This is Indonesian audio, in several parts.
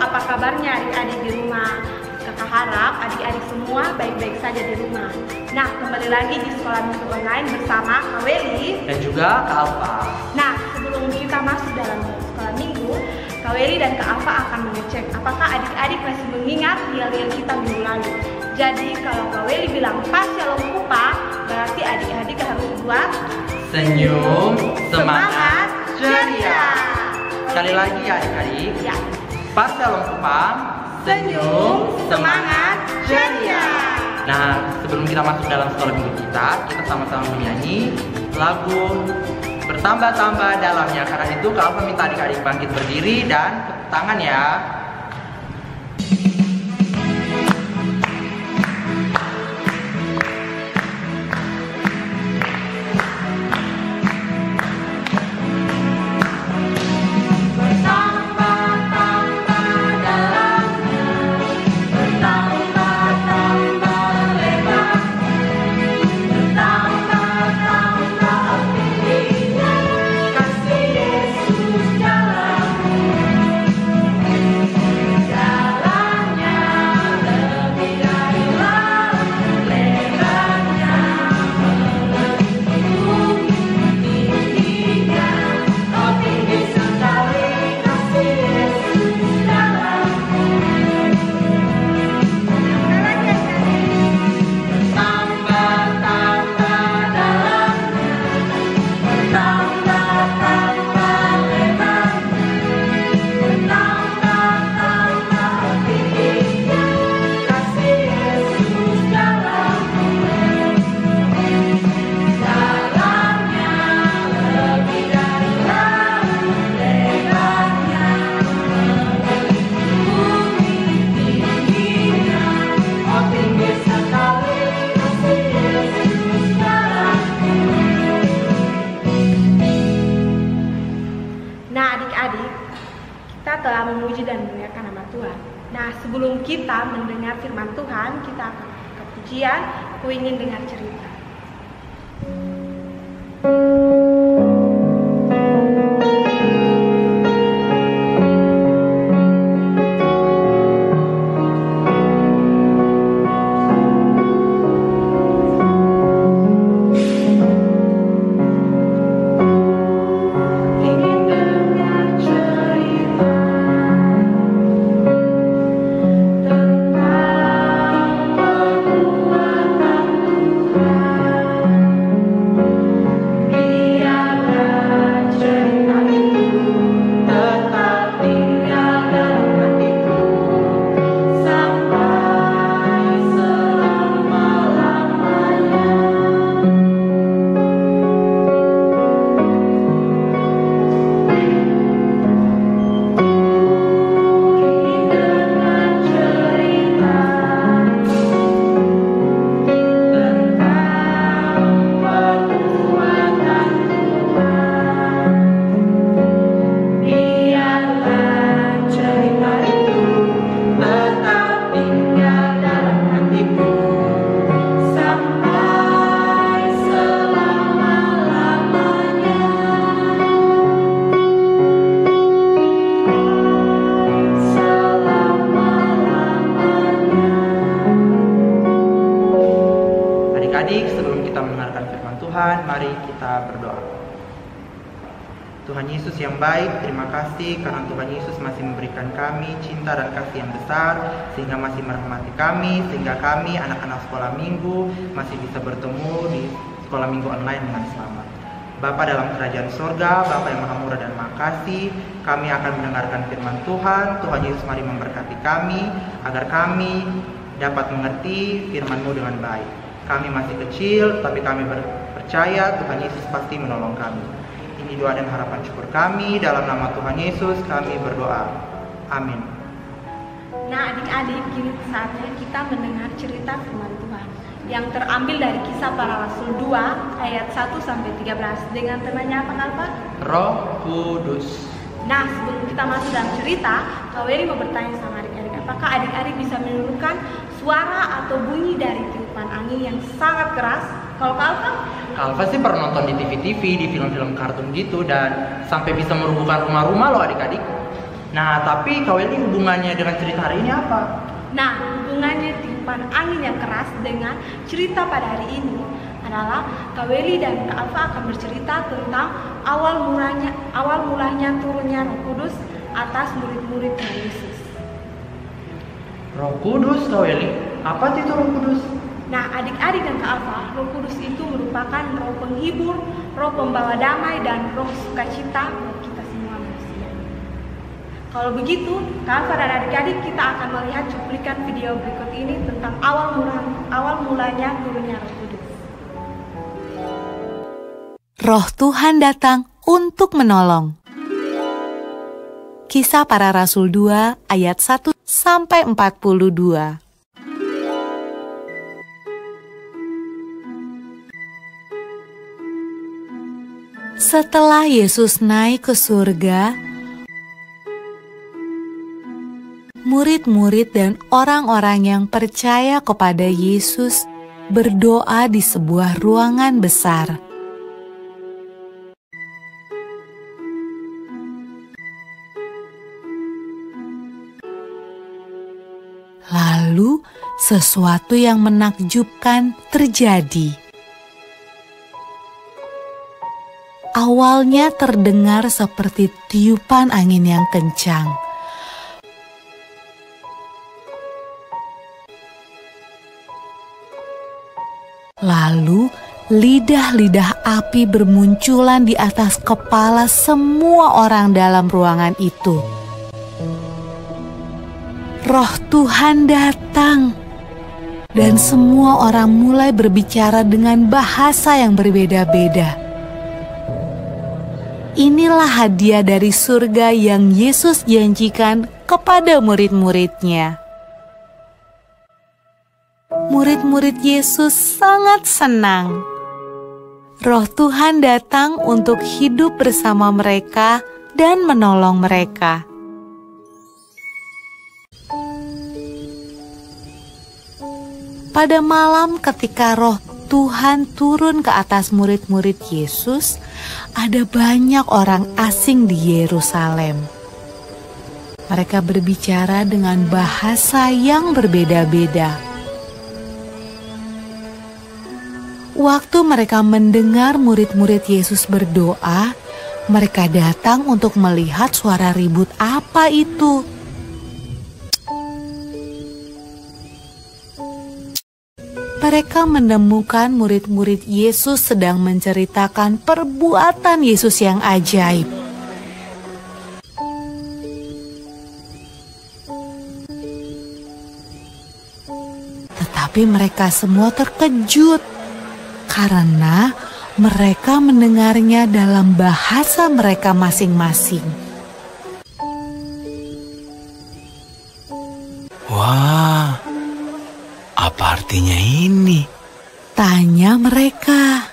apa kabarnya adik-adik di rumah? Kakak harap adik-adik semua baik-baik saja di rumah. Nah, kembali lagi di Sekolah Minggu Online bersama Kak Weli dan juga Kak Alfa. Nah, sebelum kita masuk dalam Sekolah Minggu, Kak Weli dan Kak Alfa akan mengecek apakah adik-adik masih mengingat yel-yel kita minggu lalu. Jadi, kalau Kak Weli bilang pas shalom kupa, berarti adik-adik harus buat senyum, semangat, ceria. Sekali lagi ya adik-adik. Ya. Pas shalom kupa, senyum, semangat, ceria. Nah, sebelum kita masuk dalam sekolah minggu kita sama-sama menyanyi lagu Bertambah-tambah Dalamnya. Karena itu Kak Alfa minta adik-adik bangkit berdiri dan tepuk tangan ya. Kita telah memuji dan memuliakan nama Tuhan. Nah, sebelum kita mendengar firman Tuhan, kita akan ke pujian. Aku ingin dengar cerita. Sebelum kita mendengarkan firman Tuhan, mari kita berdoa. Tuhan Yesus yang baik, terima kasih karena Tuhan Yesus masih memberikan kami cinta dan kasih yang besar, sehingga masih merahmati kami, sehingga kami anak-anak sekolah minggu masih bisa bertemu di sekolah minggu online dengan selamat. Bapa dalam kerajaan sorga, Bapa yang maha murah dan maha kasih, kami akan mendengarkan firman Tuhan. Tuhan Yesus mari memberkati kami, agar kami dapat mengerti firman-Mu dengan baik. Kami masih kecil, tapi kami percaya Tuhan Yesus pasti menolong kami. Ini doa dan harapan syukur kami, dalam nama Tuhan Yesus kami berdoa. Amin. Nah, adik-adik, kini saatnya kita mendengar cerita firman Tuhan yang terambil dari Kisah Para Rasul 2 ayat 1-13 dengan temanya apa, Alfa? Roh Kudus. Nah, sebelum kita masuk dalam cerita, Kak Weri mau bertanya sama adik-adik, apakah adik-adik bisa menirukan suara atau bunyi dari tiupan angin yang sangat keras? Kalau Kak Alfa? Kak Alfa sih pernah nonton di TV-TV, di film-film kartun gitu, dan sampai bisa merubuhkan rumah-rumah loh adik-adik. Nah, tapi Kak Welly hubungannya dengan cerita hari ini apa? Nah, hubungannya tiupan angin yang keras dengan cerita pada hari ini adalah Kak Welly dan Kak Alfa akan bercerita tentang awal mulanya turunnya Roh Kudus atas murid-muridnya Yesus. Roh Kudus, Kak Welly? Apa itu Roh Kudus? Nah, adik-adik dan Kak Alfa, Roh Kudus itu merupakan roh penghibur, roh pembawa damai, dan roh sukacita buat kita semua manusia. Kalau begitu, Kak Alfa dan adik-adik, kita akan melihat cuplikan video berikut ini tentang awal mulanya turunnya Roh Kudus. Roh Tuhan datang untuk menolong. Kisah Para Rasul 2 ayat 1 sampai 42. Setelah Yesus naik ke surga, murid-murid dan orang-orang yang percaya kepada Yesus berdoa di sebuah ruangan besar. Lalu, sesuatu yang menakjubkan terjadi. Awalnya terdengar seperti tiupan angin yang kencang. Lalu, lidah-lidah api bermunculan di atas kepala semua orang dalam ruangan itu. Roh Tuhan datang, dan semua orang mulai berbicara dengan bahasa yang berbeda-beda. Inilah hadiah dari surga yang Yesus janjikan kepada murid-muridnya. Murid-murid Yesus sangat senang. Roh Tuhan datang untuk hidup bersama mereka dan menolong mereka. Pada malam ketika Roh Tuhan turun ke atas murid-murid Yesus, ada banyak orang asing di Yerusalem. Mereka berbicara dengan bahasa yang berbeda-beda. Waktu mereka mendengar murid-murid Yesus berdoa, mereka datang untuk melihat suara ribut apa itu. Mereka menemukan murid-murid Yesus sedang menceritakan perbuatan Yesus yang ajaib. Tetapi mereka semua terkejut karena mereka mendengarnya dalam bahasa mereka masing-masing. Wah, apa artinya ini? Tanya mereka.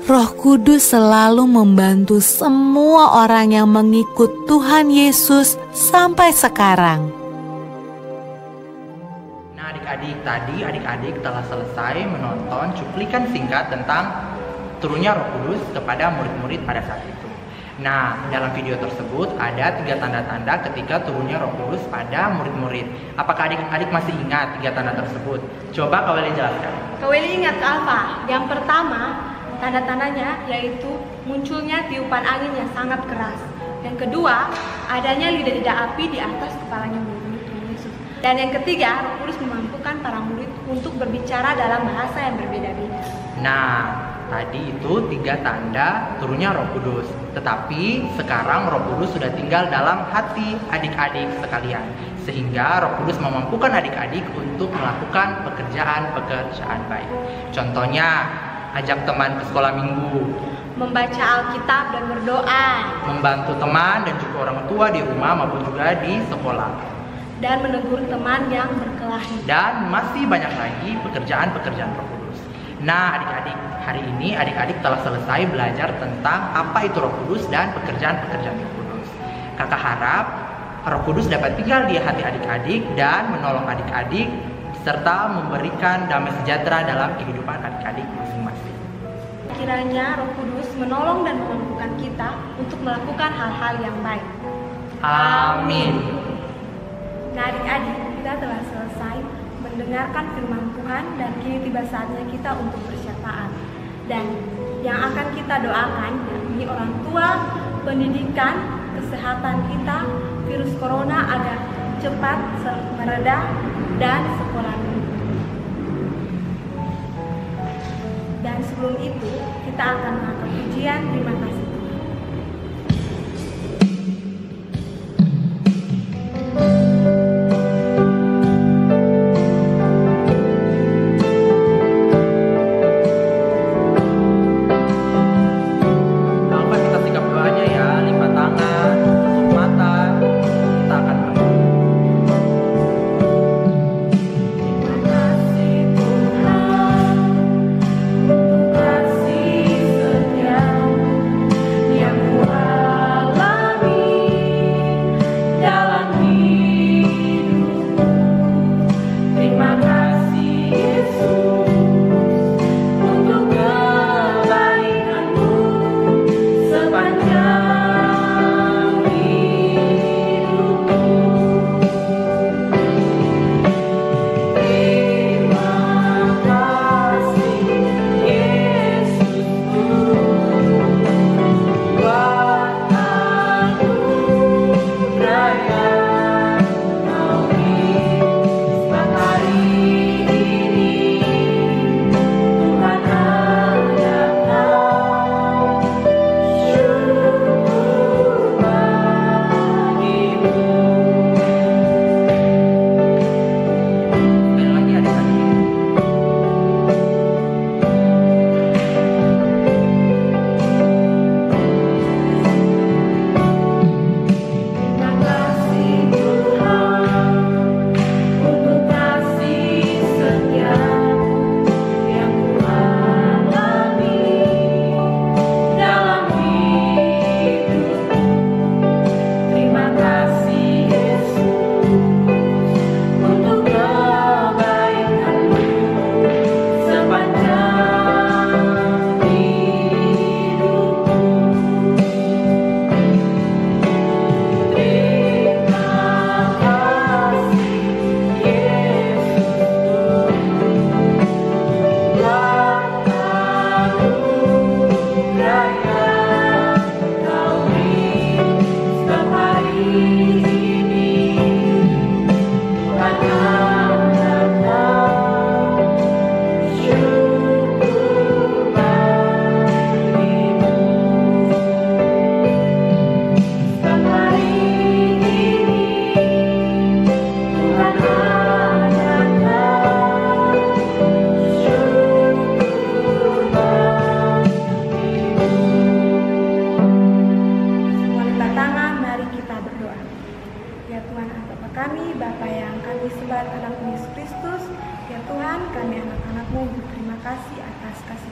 Roh Kudus selalu membantu semua orang yang mengikut Tuhan Yesus sampai sekarang. Nah, adik-adik telah selesai menonton cuplikan singkat tentang turunnya Roh Kudus kepada murid-murid pada saat itu. Nah, dalam video tersebut ada 3 tanda-tanda ketika turunnya Roh Kudus pada murid-murid. Apakah adik-adik masih ingat 3 tanda tersebut? Coba Kak Welly jelaskan. Kak Welly ingat Kak Alfa. Yang pertama, tanda-tandanya yaitu munculnya tiupan angin yang sangat keras. Yang kedua, adanya lidah-lidah api di atas kepalanya murid-murid Yesus. Dan yang ketiga, Roh Kudus memampukan para murid untuk berbicara dalam bahasa yang berbeda-beda. Nah, tadi itu 3 tanda turunnya Roh Kudus. Tetapi sekarang Roh Kudus sudah tinggal dalam hati adik-adik sekalian. Sehingga Roh Kudus memampukan adik-adik untuk melakukan pekerjaan-pekerjaan baik. Contohnya, ajak teman ke sekolah minggu, membaca Alkitab dan berdoa, membantu teman dan juga orang tua di rumah maupun juga di sekolah, dan menegur teman yang berkelahi. Dan masih banyak lagi pekerjaan-pekerjaan Roh Kudus. Nah, adik-adik, hari ini adik-adik telah selesai belajar tentang apa itu Roh Kudus dan pekerjaan-pekerjaan Roh Kudus. Kakak harap Roh Kudus dapat tinggal di hati adik-adik dan menolong adik-adik serta memberikan damai sejahtera dalam kehidupan adik-adik masing-masing. kiranya Roh Kudus menolong dan memampukan kita untuk melakukan hal-hal yang baik. Amin. Nah adik-adik, kita telah selesai mendengarkan firman Tuhan dan kini tiba saatnya kita untuk bersyafaat. Dan yang akan kita doakan yakni orang tua, pendidikan, kesehatan kita, virus corona agar cepat mereda dan sekolah minggu. Dan sebelum itu kita akan mengangkat pujian terima kasih Tuhan.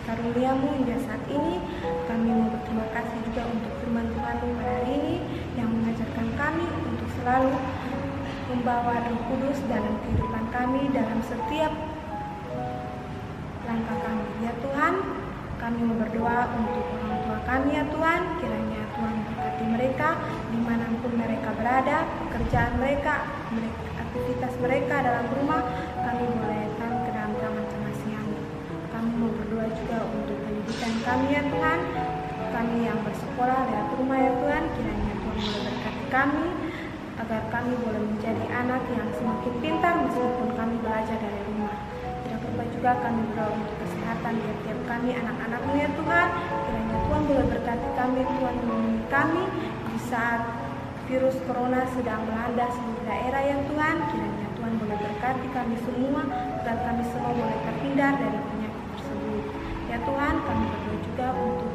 karuniamu hingga saat ini. Kami mau berterima kasih juga untuk firman Tuhan pada hari ini yang mengajarkan kami untuk selalu membawa Roh Kudus dalam kehidupan kami, dalam setiap langkah kami. Ya Tuhan, kami mau berdoa untuk orang tua kami ya Tuhan, kiranya Tuhan berkati mereka dimanapun mereka berada, pekerjaan mereka, aktivitas mereka dalam rumah, kami boleh letakkan ke dalam tangan kasih-Mu. Kami mau berdoa juga untuk pendidikan kami ya Tuhan, kami yang bersekolah lewat rumah ya Tuhan, kiranya Tuhan boleh berkati kami, agar kami boleh menjadi anak yang semakin pintar meskipun kami belajar dari rumah. Tidak lupa juga kami berdoa untuk kesehatan tiap-tiap kami, anak-anak-Mu ya Tuhan, kiranya Tuhan boleh berkati kami, Tuhan melindungi kami di saat virus corona sedang melanda seluruh daerah ya Tuhan, kiranya Tuhan boleh berkati kami semua, agar kami semua boleh terhindar dari penyakit tersebut. Ya Tuhan, kami berdoa juga untuk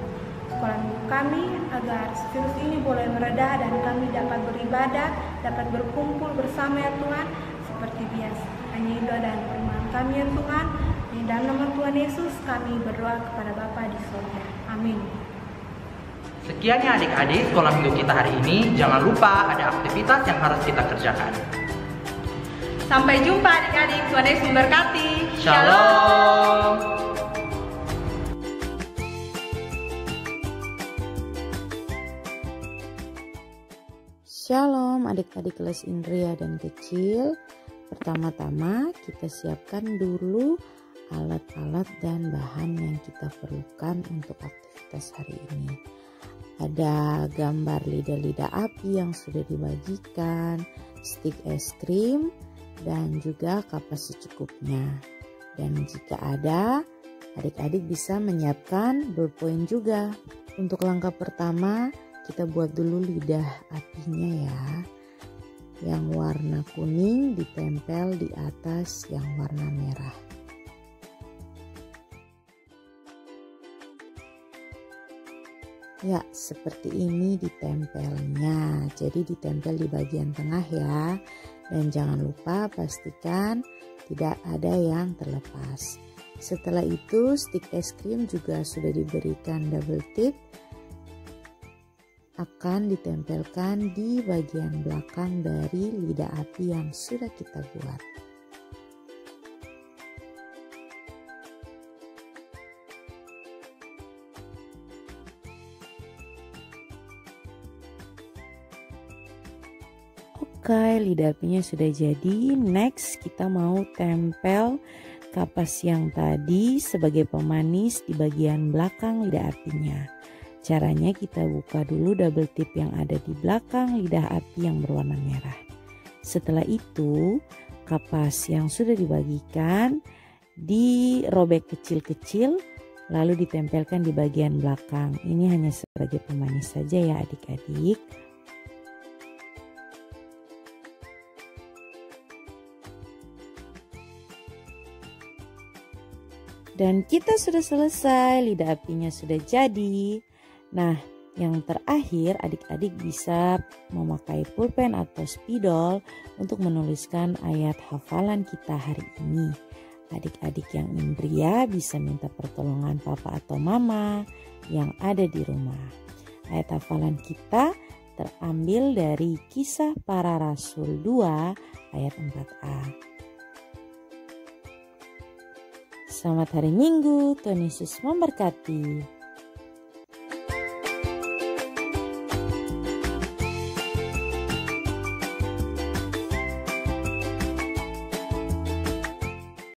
sekolah minggu kami, agar virus ini boleh mereda dan kami dapat beribadah, dapat berkumpul bersama ya Tuhan, seperti biasa. Hanya doa dan firman kami ya Tuhan, di dalam nama Tuhan Yesus kami berdoa kepada Bapa di surga. Amin. Sekian ya adik-adik sekolah minggu kita hari ini. Jangan lupa ada aktivitas yang harus kita kerjakan. Sampai jumpa adik-adik, Tuhan Yesus memberkati. Shalom. Shalom adik-adik kelas Indria dan kecil. Pertama-tama kita siapkan dulu alat-alat dan bahan yang kita perlukan untuk aktivitas hari ini. Ada gambar lidah-lidah api yang sudah dibagikan, stik es krim, dan juga kapas secukupnya. Dan jika ada, adik-adik bisa menyiapkan ballpoint juga. Untuk langkah pertama, kita buat dulu lidah apinya ya. Yang warna kuning ditempel di atas yang warna merah. Ya, seperti ini ditempelnya. Jadi ditempel di bagian tengah ya. Dan jangan lupa pastikan tidak ada yang terlepas. Setelah itu, stik es krim juga sudah diberikan double tip. Akan ditempelkan di bagian belakang dari lidah api yang sudah kita buat. Oke, lidah apinya sudah jadi. Next, kita mau tempel kapas yang tadi sebagai pemanis di bagian belakang lidah apinya. Caranya kita buka dulu double tip yang ada di belakang lidah api yang berwarna merah. Setelah itu, kapas yang sudah dibagikan dirobek kecil-kecil lalu ditempelkan di bagian belakang. Ini hanya sebagai pemanis saja ya adik-adik. Dan kita sudah selesai, lidah apinya sudah jadi. Nah, yang terakhir adik-adik bisa memakai pulpen atau spidol untuk menuliskan ayat hafalan kita hari ini. Adik-adik yang Indria bisa minta pertolongan papa atau mama yang ada di rumah. Ayat hafalan kita terambil dari Kisah Para Rasul 2 ayat 4a. Selamat hari Minggu, Tuhan Yesus memberkati.